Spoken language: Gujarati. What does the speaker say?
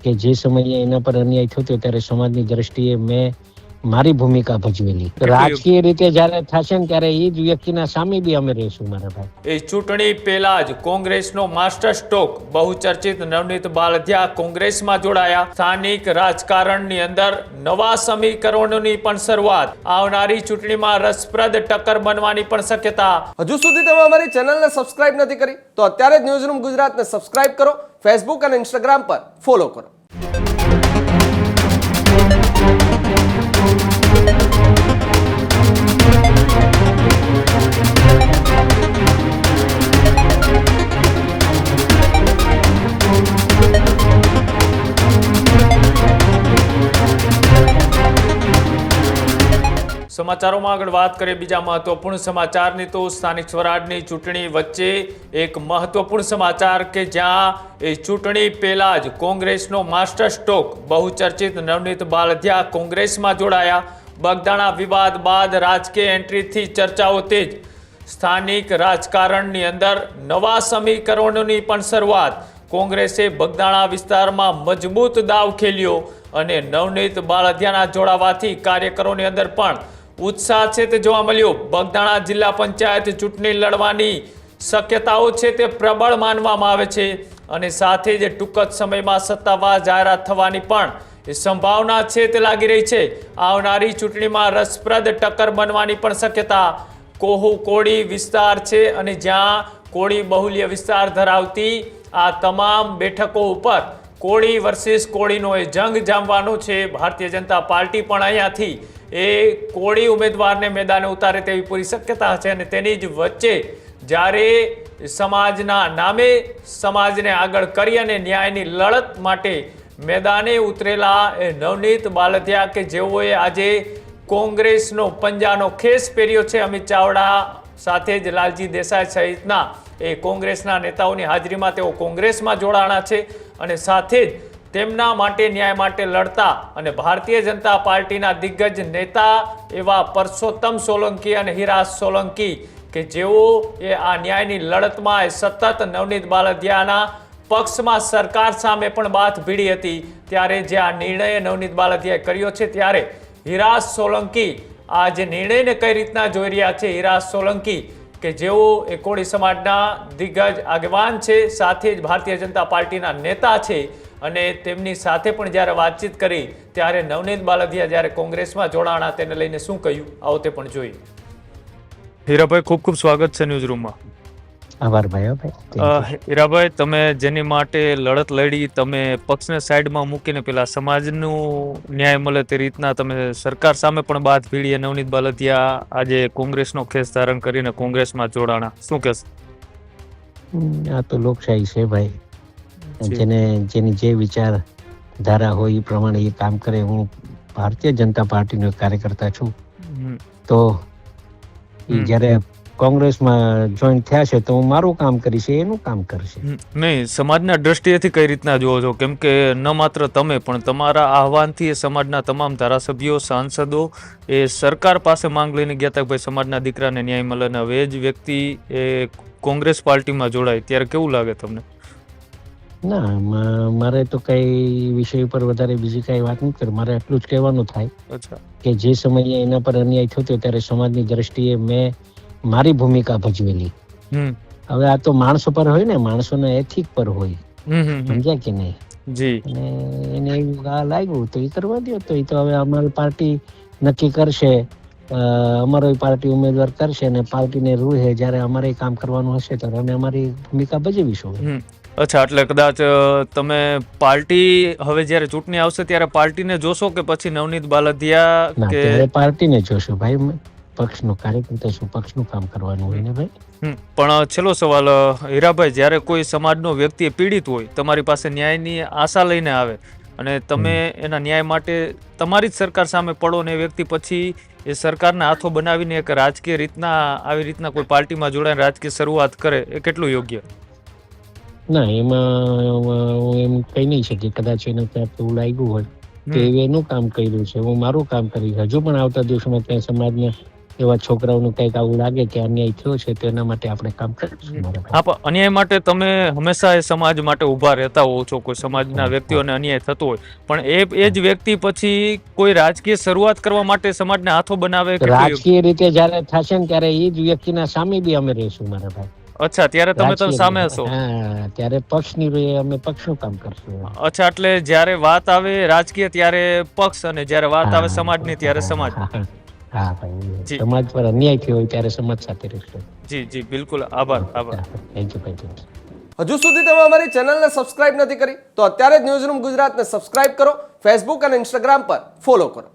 કે જે સમયે એના પર અન્યાય થયો ત્યારે સમાજની દ્રષ્ટિએ મેં મારી ભૂમિકા ભજવેલી. રાજકીય રીતે જ્યારે થશે ને ત્યારે એ જ વ્યક્તિના સામે બી અમે રહીશું મારા ભાઈ. એ ચૂંટણી પહેલા જ કોંગ્રેસનો માસ્ટર સ્ટ્રોક બહુચર્ચિત નવનીત બાલદિયા કોંગ્રેસમાં જોડાયા. સ્થાનિક રાજકારણની અંદર નવા સમીકરણોની પણ શરૂઆત. આવનારી ચૂંટણીમાં રસપ્રદ ટક્કર બનવાની પણ શક્યતા. હજુ સુધી તમે અમારી ચેનલને સબસ્ક્રાઇબ નથી કરી તો અત્યારે જ ન્યૂઝરૂમ ગુજરાતને સબસ્ક્રાઇબ કરો, ફેસબુક અને ઇન્સ્ટાગ્રામ પર ફોલો કરો. સમાચારોમાં આગળ વાત કરીએ બીજા મહત્વપૂર્ણ સમાચારની તો સ્થાનિક સ્વરાજની ચૂંટણી વચ્ચે એક મહત્વપૂર્ણ સમાચાર કે જ્યાં એ ચૂંટણી પહેલા જ કોંગ્રેસનો માસ્ટર સ્ટ્રોક બહુચર્ચિત નવનીત બાલદિયા કોંગ્રેસમાં જોડાયા. બગદાણા વિવાદ બાદ રાજકીય એન્ટ્રીથી ચર્ચાઓ તેજ. સ્થાનિક રાજકારણની અંદર નવા સમીકરણોની પણ શરૂઆત. કોંગ્રેસે બગદાણા વિસ્તારમાં મજબૂત દાવ ખેલ્યો અને નવનીત બાલદિયાના જોડાવાથી કાર્યકરોની અંદર પણ ઉત્સાહ છે તે જોવા મળ્યો. બગદાણા જિલ્લા પંચાયત ચૂંટણી લડવાની શક્યતાઓ છે તે પ્રબળ માનવામાં આવે છે અને સાથે જ ટૂંક જ સમયમાં સત્તાવાર જાહેરાત થવાની પણ સંભાવના છે તે લાગી રહી છે. આવનારી ચૂંટણીમાં રસપ્રદ ટક્કર બનવાની પણ શક્યતા. કોહુ કોળી વિસ્તાર છે અને જ્યાં કોળી બહુલ્ય વિસ્તાર ધરાવતી આ તમામ બેઠકો ઉપર કોળી વર્સિસ કોળીનો એ જંગ જામવાનો છે. ભારતીય જનતા પાર્ટી પણ અહીંયાથી એ કોળી ઉમેદવારને મેદાને ઉતારે તેવી પૂરી શક્યતા છે અને તેની જ વચ્ચે જ્યારે સમાજના નામે સમાજને આગળ કરી અને ન્યાયની લડત માટે મેદાને ઉતરેલા એ નવનીત બાલદિયા કે જેઓએ આજે કોંગ્રેસનો પંજાનો ખેસ પહેર્યો છે. અમિત ચાવડા સાથે જ લાલજી દેસાઈ સહિતના એ કોંગ્રેસના નેતાઓની હાજરીમાં તેઓ કોંગ્રેસમાં જોડાણા છે અને સાથે જ તેમના માટે ન્યાય માટે લડતા અને ભારતીય જનતા પાર્ટીના દિગ્ગજ નેતા એવા પરસોત્તમ સોલંકી અને હિરાજ સોલંકી કે જેઓ એ આ ન્યાયની લડતમાં સતત નવનીત બાલદિયાના પક્ષમાં સરકાર સામે પણ બાથ ભીડી હતી. ત્યારે જે આ નિર્ણય નવનીત બાલદિયાએ કર્યો છે ત્યારે હિરાજ સોલંકી આ જે નિર્ણયને કઈ રીતના જોઈ રહ્યા છે. હિરાજ સોલંકી કે જેઓ એ કોળી સમાજના દિગ્ગજ આગેવાન છે, સાથે જ ભારતીય જનતા પાર્ટીના નેતા છે અને તેમની સાથે પણ જ્યારે વાતચીત કરી ત્યારે નવનીત બાલદિયા જ્યારે કોંગ્રેસમાં જોડાણા તેને લઈને શું કહ્યું આવો તે પણ જોઈએ. હીરાભાઈ, ખૂબ ખૂબ સ્વાગત છે ન્યૂઝરૂમમાં. આભાર ભાઈ. હીરાભાઈ, તમે જેની માટે લડત લડી, તમે પક્ષને સાઈડમાં મૂકીને પેલા સમાજનું ન્યાય મળે તે રીતના તમે સરકાર સામે પણ બાત ભીડી. નવનીત બાલદિયા આજે કોંગ્રેસનો ખેસ ધારણ કરીને કોંગ્રેસમાં જોડાણા, શું કહેશો? આ તો લોકશાહી છે ભાઈ. જેની જે વિચારધારા હોય એ પ્રમાણે એ કામ કરે. હું ભારતીય જનતા પાર્ટીનો કાર્યકર્તા છું તો જ્યારે કોંગ્રેસમાં જોઈન થયા છે તો હું મારું કામ કરીશ, એનું કામ કરશે. નહીં, સમાજના દ્રષ્ટિએથી કઈ રીતના જોવો છો? કેમ કે ન માત્ર તમે પણ તમારા આહવાનથી એ સમાજના તમામ ધારાસભ્યો, સાંસદો એ સરકાર પાસે માંગ લઈને ગયા હતા કે ભાઈ સમાજના દીકરાને ન્યાય મળે, અને હવે જ વ્યક્તિ એ કોંગ્રેસ પાર્ટીમાં જોડાય ત્યારે કેવું લાગે તમને? ના, મારે તો કઈ વિષય ઉપર વધારે બીજી કઈ વાત નથી કરી. મારે એટલું જ કહેવાનું થાય કે જે સમયે એના પર અન્યાય થયો ત્યારે સમાજની દ્રષ્ટિએ મેં મારી ભૂમિકા ભજવેલી. હવે આ તો માણસો પર હોય ને, માણસોના એથિક પર હોય, સમજ્યા કે નહીં? જી. અને એને એવું લાગ્યું તો એ કરવા દો. તો એ તો હવે અમારી પાર્ટી નક્કી કરશે, અમારો પાર્ટી ઉમેદવાર કરશે અને પાર્ટીને રૂહે જ્યારે અમારે કામ કરવાનું હશે ત્યારે અમે અમારી ભૂમિકા ભજવીશું. અચ્છા, એટલે કદાચ તમે પાર્ટી હવે જ્યારે ચૂંટણી આવશે ત્યારે પાર્ટીને જોશો કે પછી નવનીત બાલદિયા કે? પાર્ટીને જોશો ભાઈ. પક્ષનો કાર્યકર્તા છું, પક્ષનું કામ કરવાનું હોય ને ભાઈ. પણ છેલ્લો સવાલ હીરાભાઈ, જ્યારે કોઈ સમાજનો વ્યક્તિ પીડિત હોય, તમારી પાસે ન્યાયની આશા લઈને આવે અને તમે એના ન્યાય માટે તમારી જ સરકાર સામે પડો ને એ વ્યક્તિ પછી એ સરકારના હાથો બનાવીને એક રાજકીય રીતના આવી રીતના કોઈ પાર્ટીમાં જોડાઈને રાજકીય શરૂઆત કરે, એ કેટલું યોગ્ય? ના, એમાં એમ કહી નહીં શકીએ. કદાચ એને ક્યાંક એવું લાગ્યું હોય તો એનું કામ કર્યું છે, હું મારું કામ કરીશ. હજુ પણ આવતા દિવસોમાં ત્યાં સમાજને એવા છોકરાઓનું કંઈક આવું લાગે કે અન્યાય થયો છે તો એના માટે આપણે કામ કરીશું મારા ભાઈ. હા, પણ અન્યાય માટે તમે હંમેશા એ સમાજ માટે ઊભા રહેતા હોવ છો. કોઈ સમાજના વ્યક્તિઓને અન્યાય થતો હોય પણ એ જ વ્યક્તિ પછી કોઈ રાજકીય શરૂઆત કરવા માટે સમાજને હાથો બનાવે કે રાજકીય રીતે જયારે થશે ને ત્યારે એ જ વ્યક્તિના સામે બી અમે રહીશું મારા ભાઈ. અચ્છા, ત્યારે તમે સામે હશો. હા, ત્યારે પક્ષની રૂએ અમે પક્ષનું કામ કરશું. અચ્છા, એટલે જ્યારે વાત આવે રાજકીય ત્યારે પક્ષ અને જ્યારે વાત આવે સમાજની ત્યારે સમાજ. હા ભાઈ, સમાજ પર અન્યાય થયો હોય ત્યારે સમાજ સાથે રહીશું. જી જી, બિલકુલ. આભાર. થેન્ક યુ ભાઈ. હજુ સુધી તમે અમારી ચેનલને સબસ્ક્રાઇબ નથી કરી તો અત્યારે જ ન્યૂઝરૂમ ગુજરાતને સબસ્ક્રાઇબ કરો, ફેસબુક અને ઇન્સ્ટાગ્રામ પર ફોલો કરો.